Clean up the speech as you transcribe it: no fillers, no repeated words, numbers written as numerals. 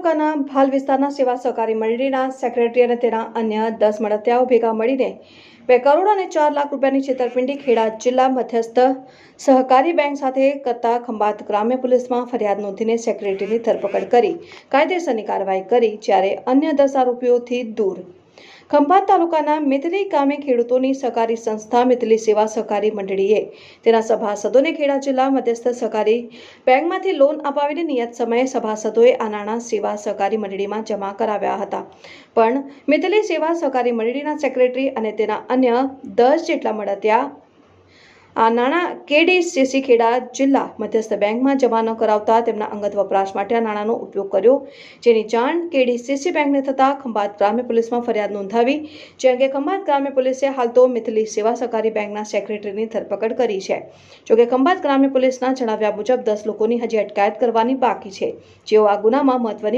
તાલુકાના ભાલ વિસ્તારના સેવા સહકારી મંડળીના સેક્રેટરી અને તેના અન્ય 10 મળતિયાઓ ભેગા મળીને 2 કરોડ અને 4 લાખ રૂપિયાની છેતરપિંડી ખેડા જિલ્લા મધ્યસ્થ સહકારી બેંક સાથે કરતા ખંભાત ગ્રામ્ય પોલીસમાં ફરિયાદ નોંધીને સેક્રેટરીની ધરપકડ કરી કાયદેસરની કાર્યવાહી કરી, જ્યારે અન્ય 10 આરોપીઓથી દૂર ખંભાત તાલુકાના મિતલી ગામે ખેડૂતોની સહકારી સંસ્થા મિતલી સેવા સહકારી મંડળીએ તેના સભાસદોને ખેડા જિલ્લા મધ્યસ્થ સહકારી બેંકમાંથી લોન અપાવીને નિયત સમયે સભાસદોએ આ નાણાં સેવા સહકારી મંડળીમાં જમા કરાવ્યા હતા, પણ મિતલી સેવા સહકારી મંડળીના સેક્રેટરી અને તેના અન્ય 10 જેટલા મળતિયા આ નાણાં કેડીસીસી ખેડા જિલ્લા મધ્યસ્થ બેંકમાં જમા ન કરાવતા તેમના અંગત વપરાશ માટે આ નાણાંનો ઉપયોગ કર્યો, જેની જાણ કેડીસીસી બેંકને થતા ખંભાત ગ્રામ્ય પોલીસમાં ફરિયાદ નોંધાવી, જે અંગે ખંભાત ગ્રામ્ય પોલીસે હાલ તો મિતલી સેવા સહકારી બેંકના સેક્રેટરીની ધરપકડ કરી છે। જોકે ખંભાત ગ્રામ્ય પોલીસના જણાવ્યા મુજબ 10 લોકોની હજી અટકાયત કરવાની બાકી છે, જેઓ આ ગુનામાં મહત્વની